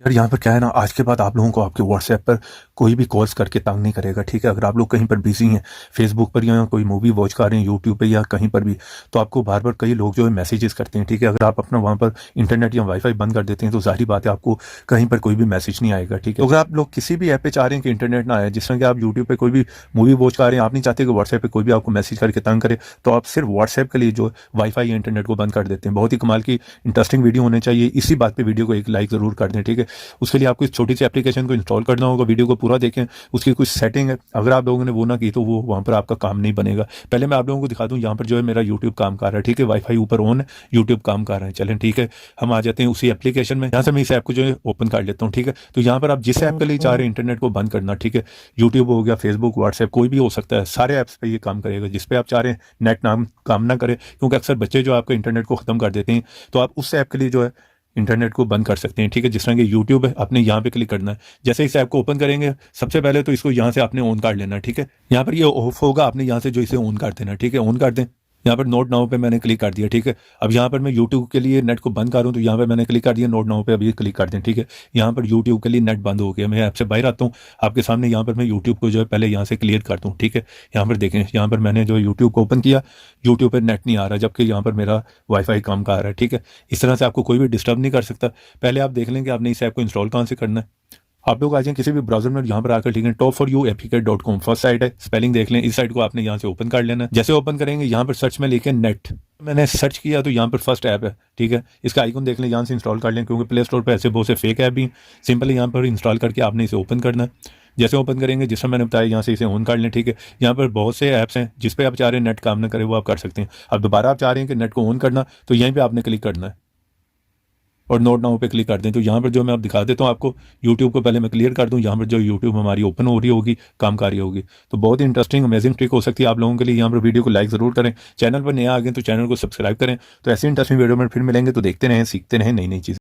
यार यहाँ पर क्या है ना, आज के बाद आप लोगों को आपके व्हाट्सएप पर कोई भी कॉल्स करके तंग नहीं करेगा। ठीक है, अगर आप लोग कहीं पर बिजी हैं, फेसबुक पर या कोई मूवी वॉच कर रहे हैं यूट्यूब पे या कहीं पर भी, तो आपको बार बार कई लोग जो है मैसेजेस करते हैं। ठीक है, अगर आप अपना वहाँ पर इंटरनेट या वाईफाई बंद कर देते हैं तो जाहिर बात है आपको कहीं पर कोई भी मैसेज नहीं आएगा। ठीक है, तो अगर आप लोग किसी भी ऐप पे चाह रहे हैं कि इंटरनेट ना आए, जिस तरह कि आप यूट्यूब पर कोई भी मूवी वॉच कर रहे हैं, आप नहीं चाहते कि व्हाट्सएप पर कोई भी आपको मैसेज करके तंग करे, तो आप सिर्फ व्हाट्सएप के लिए जो वाईफाई या इंटरनेट को बंद कर देते हैं। बहुत ही कमाल की इंटरेस्टिंग वीडियो होनी चाहिए, इसी बात पर वीडियो को एक लाइक ज़रूर कर दें। ठीक है, उसके लिए आपको इस छोटी सी एप्लीकेशन को इंस्टॉल करना होगा। वीडियो को पूरा देखें, उसकी कुछ सेटिंग है, अगर आप लोगों ने वो ना की तो वो वहाँ पर आपका काम नहीं बनेगा। पहले मैं आप लोगों को दिखा दूँ, यहाँ पर जो है मेरा यूट्यूब काम कर रहा है। ठीक है, वाईफाई ऊपर ऑन है, यूट्यूब काम कर रहा है। चलें ठीक है, हम आ जाते हैं उसी एप्लीकेशन में। यहाँ से मैं इस ऐप को जो है ओपन कर लेता हूँ। ठीक है, तो यहाँ पर आप जिस ऐप के लिए चाह रहे हैं इंटरनेट को बंद करना, ठीक है, यूट्यूब हो गया, फेसबुक, व्हाट्सएप, कोई भी हो सकता है, सारे ऐप्स पे ये काम करेगा। जिस पे आप चाह रहे हैं नेट नाम काम ना करे, क्योंकि अक्सर बच्चे जो आपका इंटरनेट को खत्म कर देते हैं, तो आप उस ऐप के लिए जो है इंटरनेट को बंद कर सकते हैं। ठीक है, जिस तरह की यूट्यूब है, आपने यहाँ पे क्लिक करना है। जैसे इस ऐप को ओपन करेंगे, सबसे पहले तो इसको यहाँ से आपने ऑन कर लेना है। ठीक है, यहाँ पर ये ऑफ होगा, आपने यहाँ से जो इसे ऑन कर देना। ठीक है, ऑन कर दें। यहाँ पर नोट नाउ पे मैंने क्लिक कर दिया। ठीक है, अब यहाँ पर मैं यूट्यूब के लिए नेट को बंद करूँ तो यहाँ पर मैंने क्लिक कर दिया, नोट नाउ पे अभी क्लिक कर दें। ठीक है, यहाँ पर यूट्यूब के लिए नेट बंद हो गया। मैं ऐप से बाहर आता हूँ, आपके सामने यहाँ पर मैं यूट्यूब को जो है पहले यहाँ से क्लियर कर दूँ। ठीक है, यहाँ पर देखें, यहाँ पर मैंने जो यूट्यूब को ओपन किया, यूट्यूब पर नेट नहीं आ रहा, जबकि यहाँ पर मेरा वाईफाई काम का आ रहा है। ठीक है, इस तरह से आपको कोई भी डिस्टर्ब नहीं कर सकता। पहले आप देख लें कि आपने इस ऐप को इंस्टॉल कहाँ से करना है। आप लोग आ जाएं किसी भी ब्राउजर में, यहाँ पर आकर ठीक है, top4uapk.com फर्स्ट साइट है, स्पेलिंग देख लें। इस साइट को आपने यहाँ से ओपन कर लेना है। जैसे ओपन करेंगे, यहाँ पर सर्च में लिखे नेट, मैंने सर्च किया तो यहाँ पर फर्स्ट ऐप है। ठीक है, इसका आइकन देख लें, यहाँ से इंस्टॉल कर लें, क्योंकि प्ले स्टोर पर ऐसे बहुत से फेक ऐप भी। सिंपली यहाँ पर इंस्टॉल करके आपने इसे ओपन करना है। जैसे ओपन करेंगे, जिस मैंने बताया, यहाँ से इसे ऑन कर लें। ठीक है, यहाँ पर बहुत से ऐप्स हैं, जिस पे आप चाह रहे हैं नेट काम ना करे वो आप कर सकते हैं। अब दोबारा आप चाह रहे हैं कि नेट को ऑन करना, तो यहीं पर आपने क्लिक करना है और नोट नाउ पे क्लिक कर दें। तो यहाँ पर जो मैं आप दिखा देता हूँ आपको, यूट्यूब को पहले मैं क्लियर कर दूँ। यहाँ पर जो यूट्यूब हमारी ओपन हो रही होगी, काम कर रही होगी, तो बहुत ही इंटरेस्टिंग अमेजिंग ट्रिक हो सकती है आप लोगों के लिए। यहाँ पर वीडियो को लाइक ज़रूर करें, चैनल पर नया आ गए तो चैनल को सब्सक्राइब करें। तो ऐसी इंटरेस्टिंग वीडियो में फिर मिलेंगे, तो देखते रहें, सीखते रहें नई नई चीज़।